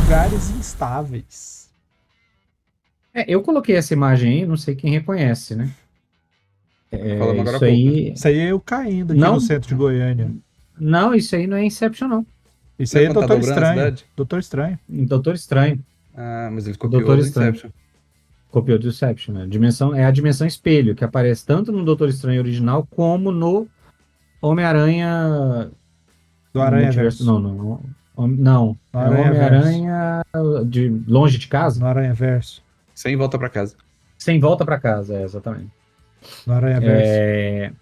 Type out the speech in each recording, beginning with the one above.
lugares instáveis. Eu coloquei essa imagem aí, não sei quem reconhece, né? Falamos agora há Isso pouco. aí. Isso aí é eu caindo aqui no Não, centro de Goiânia. não, isso aí não é Inception, não. Isso Não é aí é quando tá Doutor dobrando a Estranho. cidade? Doutor Estranho. Doutor Estranho. Ah, mas ele copiou Doutor do Estranho. Inception. Copiou do Inception, né? É a dimensão espelho, que aparece tanto no Doutor Estranho original como no Homem-Aranha Do Aranha Multiverso. Verso. Não. No É Aranha Verso. Homem-Aranha de longe de casa, No Aranha Verso. Sem volta pra casa. sem volta pra casa, exatamente. No Aranha Verso.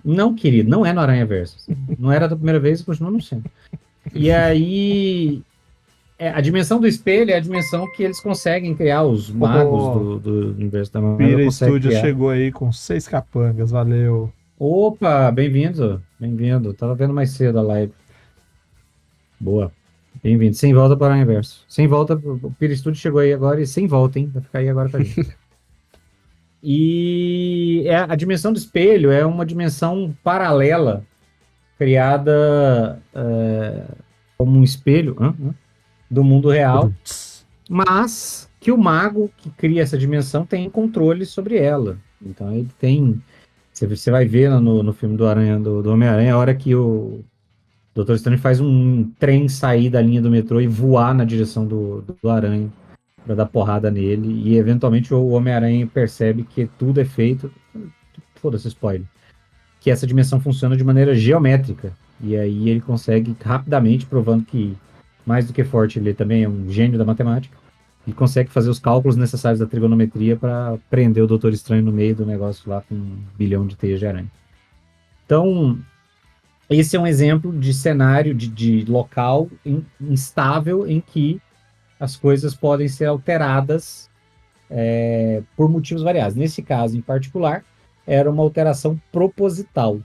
Não, querido, não é no Aranha Verso. Não era da primeira vez e continua não sendo. E aí, a dimensão do espelho é a dimensão que eles conseguem criar, os magos Oh, do universo da Marvel Pira conseguem Studios criar. chegou aí com 6 capangas. Valeu. Opa, bem-vindo, bem-vindo. Tava vendo mais cedo a live. Boa, bem-vindo. Sem volta para o Aranha Verso. Sem volta, o Pira Studios chegou aí agora e sem volta, hein? Vai ficar aí agora com a gente. E a dimensão do espelho é uma dimensão paralela criada como um espelho do mundo real, mas que o mago que cria essa dimensão tem controle sobre ela. Então ele tem. Você vai ver no filme do Aranha, do Homem-Aranha, a hora que o Doutor Estranho faz um trem sair da linha do metrô e voar na direção do Aranha para dar porrada nele. E eventualmente o Homem-Aranha percebe que tudo é feito. Foda-se, spoiler. Que essa dimensão funciona de maneira geométrica. E aí ele consegue rapidamente, provando que, mais do que forte, ele também é um gênio da matemática, e consegue fazer os cálculos necessários da trigonometria para prender o Doutor Estranho no meio do negócio lá com 1 bilhão de teias de aranha. Então, esse é um exemplo de cenário, de local instável em que as coisas podem ser alteradas por motivos variados. Nesse caso em particular, era uma alteração proposital.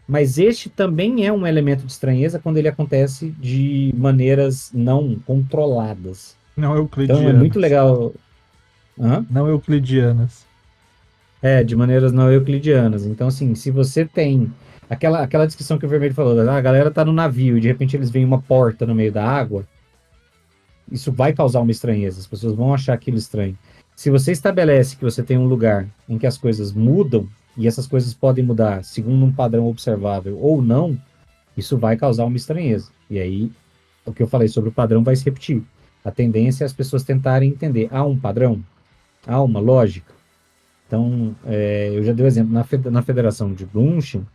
Mas este também é um elemento de estranheza quando ele acontece de maneiras não controladas. Não Então é muito euclidianas. legal. Hã? Não euclidianas. De maneiras não euclidianas. Então, assim, se você tem aquela descrição que o Vermelho falou, a galera tá no navio e de repente eles veem uma porta no meio da água, isso vai causar uma estranheza, as pessoas vão achar aquilo estranho. Se você estabelece que você tem um lugar em que as coisas mudam, e essas coisas podem mudar segundo um padrão observável ou não, isso vai causar uma estranheza. E aí, o que eu falei sobre o padrão vai se repetir. A tendência é as pessoas tentarem entender. Há um padrão? Há uma lógica? Então, eu já dei o exemplo, na Federação de Brunchen,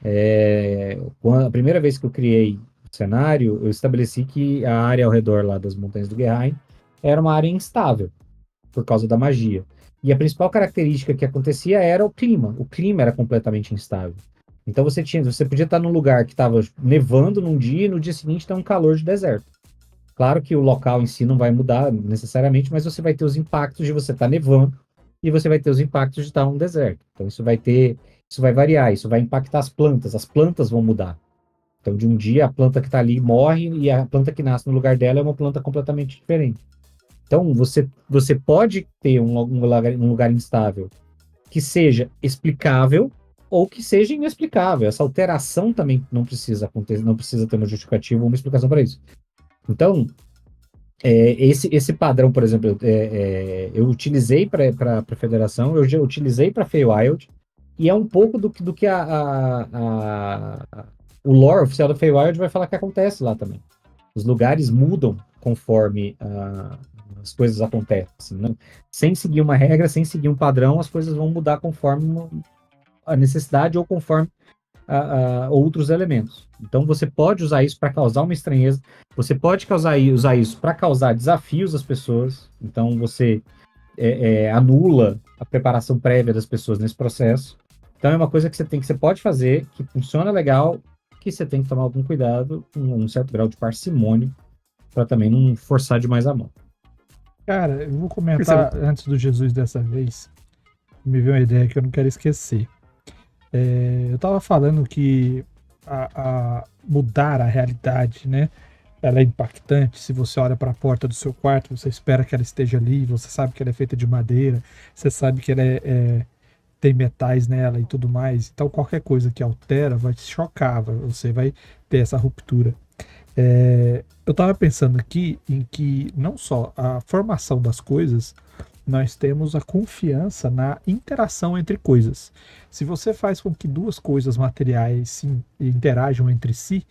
a primeira vez que eu criei o cenário, eu estabeleci que a área ao redor lá das Montanhas do Guerrain era uma área instável, por causa da magia. E a principal característica que acontecia era o clima. O clima era completamente instável. Então você podia estar num lugar que estava nevando num dia e no dia seguinte está um calor de deserto. Claro que o local em si não vai mudar necessariamente, mas você vai ter os impactos de você estar nevando e você vai ter os impactos de estar um deserto. Então isso vai variar, isso vai impactar as plantas vão mudar. Então de um dia a planta que está ali morre e a planta que nasce no lugar dela é uma planta completamente diferente. Então você pode ter um lugar instável que seja explicável ou que seja inexplicável. Essa alteração também não precisa acontecer, não precisa ter uma justificativa ou uma explicação para isso. Então, esse padrão, por exemplo, eu utilizei para a federação, eu já utilizei para Feywild, e é um pouco do que o lore oficial da Feywild vai falar que acontece lá também. Os lugares mudam conforme as coisas acontecem. Né? Sem seguir uma regra, sem seguir um padrão, as coisas vão mudar conforme a necessidade ou conforme a outros elementos. Então você pode usar isso para causar uma estranheza, você pode usar isso para causar desafios às pessoas, então você anula a preparação prévia das pessoas nesse processo. Então é uma coisa que você pode fazer, que funciona legal, que você tem que tomar algum cuidado, um certo grau de parcimônia, para também não forçar demais a mão. Cara, eu vou comentar antes do Jesus dessa vez. Me veio uma ideia que eu não quero esquecer. Eu tava falando que mudar a realidade, né? Ela é impactante. Se você olha para a porta do seu quarto, você espera que ela esteja ali, você sabe que ela é feita de madeira, você sabe que ela tem metais nela e tudo mais. Então qualquer coisa que altera vai te chocar, você vai ter essa ruptura. eu tava pensando aqui em que não só a formação das coisas, nós temos a confiança na interação entre coisas. Se você faz com que duas coisas materiais sim, interajam entre si,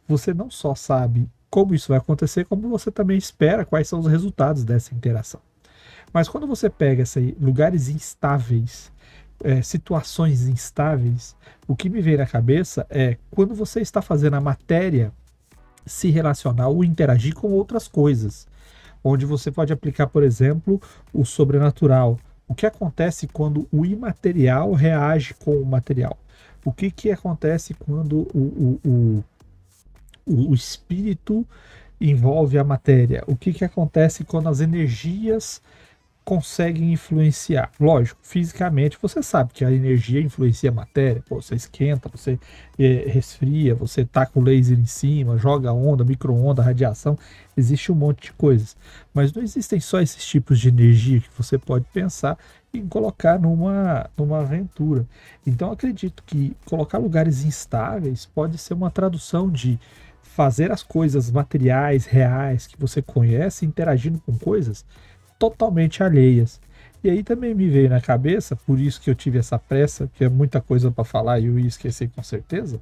você não só sabe como isso vai acontecer, como você também espera quais são os resultados dessa interação. Mas quando você pega lugares instáveis, situações instáveis, o que me vem na cabeça é quando você está fazendo a matéria se relacionar ou interagir com outras coisas, onde você pode aplicar, por exemplo, o sobrenatural. O que acontece quando o imaterial reage com o material? O que acontece quando o espírito envolve a matéria? O que acontece quando as energias conseguem influenciar? Lógico, fisicamente você sabe que a energia influencia a matéria. Pô, você esquenta, você resfria, você taca o laser em cima, joga onda, micro-onda, radiação. Existe um monte de coisas. Mas não existem só esses tipos de energia que você pode pensar em colocar numa aventura. Então acredito que colocar lugares instáveis pode ser uma tradução de fazer as coisas materiais, reais, que você conhece, interagindo com coisas totalmente alheias. E aí também me veio na cabeça, por isso que eu tive essa pressa, que é muita coisa para falar e eu ia esquecer com certeza,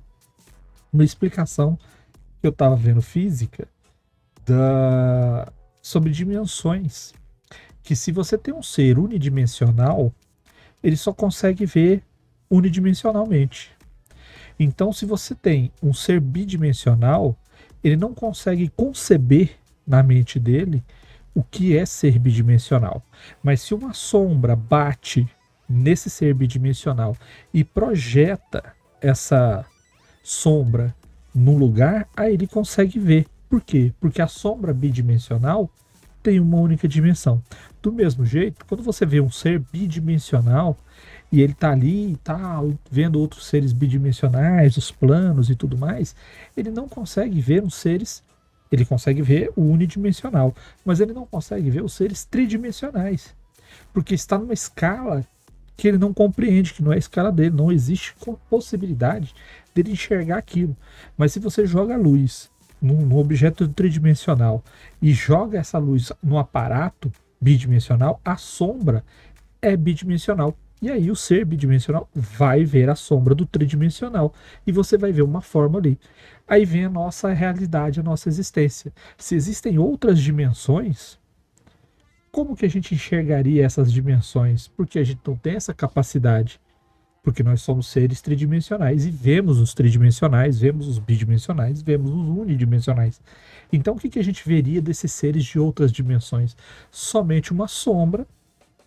uma explicação que eu estava vendo física sobre dimensões. Que se você tem um ser unidimensional, ele só consegue ver unidimensionalmente. Então, se você tem um ser bidimensional, ele não consegue conceber na mente dele o que é ser bidimensional. Mas se uma sombra bate nesse ser bidimensional e projeta essa sombra num lugar, aí ele consegue ver. Por quê? Porque a sombra bidimensional tem uma única dimensão. Do mesmo jeito, quando você vê um ser bidimensional e ele tá ali, tá vendo outros seres bidimensionais, os planos e tudo mais, ele não consegue ver os seres. Ele consegue ver o unidimensional, mas ele não consegue ver os seres tridimensionais, porque está numa escala que ele não compreende, que não é a escala dele, não existe possibilidade dele enxergar aquilo. Mas se você joga a luz num objeto tridimensional e joga essa luz no aparato bidimensional, a sombra é bidimensional. E aí o ser bidimensional vai ver a sombra do tridimensional e você vai ver uma forma ali. Aí vem a nossa realidade, a nossa existência. Se existem outras dimensões, como que a gente enxergaria essas dimensões? Porque a gente não tem essa capacidade. Porque nós somos seres tridimensionais e vemos os tridimensionais, vemos os bidimensionais, vemos os unidimensionais. Então o que a gente veria desses seres de outras dimensões? Somente uma sombra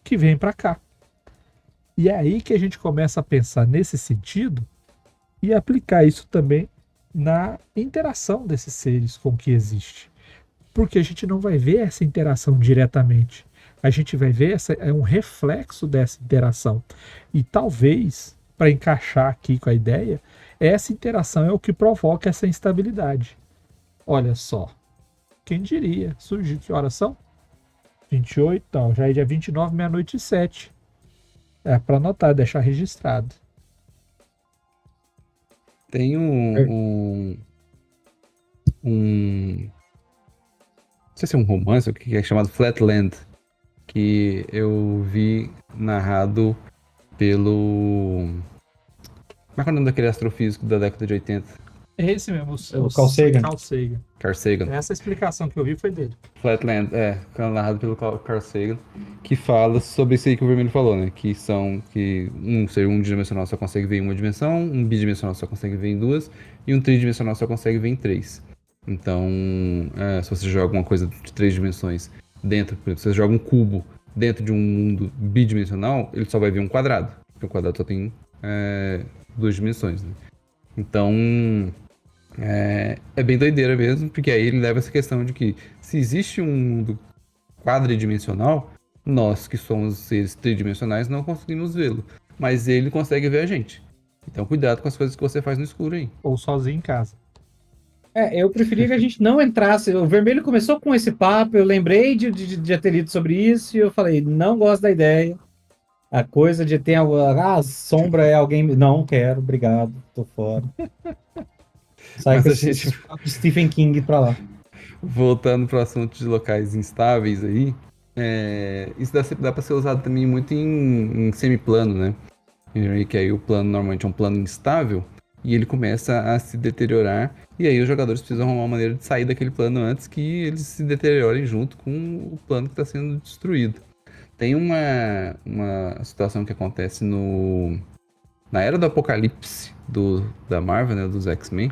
que vem para cá. E é aí que a gente começa a pensar nesse sentido e aplicar isso também na interação desses seres com o que existe. Porque a gente não vai ver essa interação diretamente. A gente vai ver um reflexo dessa interação. E talvez, para encaixar aqui com a ideia, essa interação é o que provoca essa instabilidade. Olha só. Quem diria? Surgiu que horas são? 28, então, já é dia 29, meia-noite e 7. É para anotar, deixar registrado. Tem não sei se é um romance, o que é chamado Flatland, que eu vi narrado pelo... Como é que é o nome daquele astrofísico da década de 80? É esse mesmo, o Carl Sagan. Carl Sagan. Essa explicação que eu vi foi dele. Flatland, narrado pelo Carl Sagan, que fala sobre isso aí que o Vermelho falou, né? Que um ser unidimensional só consegue ver em uma dimensão, um bidimensional só consegue ver em duas, e um tridimensional só consegue ver em três. Então, se você joga uma coisa de 3 dimensões dentro, por exemplo, se você joga um cubo dentro de um mundo bidimensional, ele só vai ver um quadrado, porque o quadrado só tem 2 dimensões, né? Então, é bem doideira mesmo, porque aí ele leva essa questão de que se existe um mundo quadridimensional, nós que somos seres tridimensionais não conseguimos vê-lo, mas ele consegue ver a gente. Então cuidado com as coisas que você faz no escuro aí. Ou sozinho em casa. Eu preferia que a gente não entrasse. O Vermelho começou com esse papo, eu lembrei de ter lido sobre isso e eu falei, não gosto da ideia. A coisa de ter a sombra é alguém... Não quero, obrigado, tô fora. Sai com esse Stephen King pra lá. voltando pro assunto de locais instáveis aí, isso dá para ser usado também muito em semiplano, né? E que aí o plano normalmente é um plano instável e ele começa a se deteriorar. E aí os jogadores precisam arrumar uma maneira de sair daquele plano antes que eles se deteriorem junto com o plano que está sendo destruído. Tem uma situação que acontece na Era do Apocalipse da Marvel, né, dos X-Men,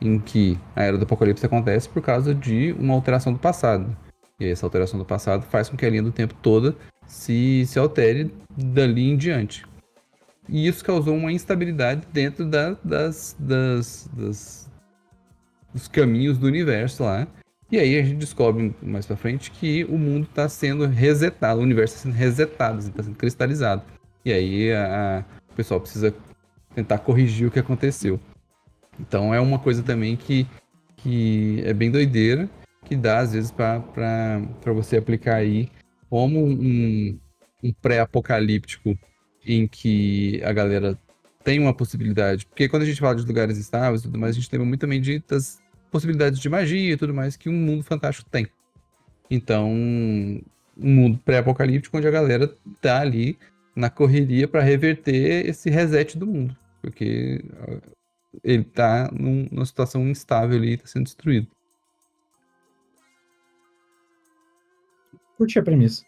em que a Era do Apocalipse acontece por causa de uma alteração do passado. E aí essa alteração do passado faz com que a linha do tempo toda se altere dali em diante. E isso causou uma instabilidade dentro dos caminhos do universo lá. E aí a gente descobre mais pra frente que o mundo está sendo resetado, o universo está sendo resetado, está sendo cristalizado. E aí o pessoal precisa tentar corrigir o que aconteceu. Então é uma coisa também que é bem doideira, que dá às vezes para você aplicar aí como um pré-apocalíptico em que a galera tem uma possibilidade. Porque quando a gente fala de lugares estáveis e tudo mais, a gente lembra muito também das possibilidades de magia e tudo mais que um mundo fantástico tem. Então, um mundo pré-apocalíptico onde a galera tá ali na correria para reverter esse reset do mundo. Porque ele tá numa situação instável ali e tá sendo destruído. Curti a premissa.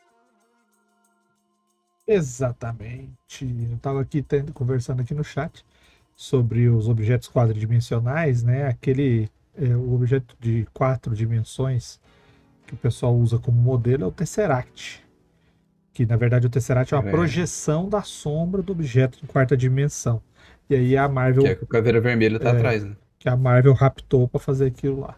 Exatamente. Eu estava aqui conversando aqui no chat sobre os objetos quadridimensionais, né? O objeto de 4 dimensões que o pessoal usa como modelo é o Tesseract. Que na verdade o Tesseract é uma projeção da sombra do objeto em 4ª dimensão. E aí a Marvel. Que é que o Caveira Vermelha tá atrás, né? Que a Marvel raptou para fazer aquilo lá.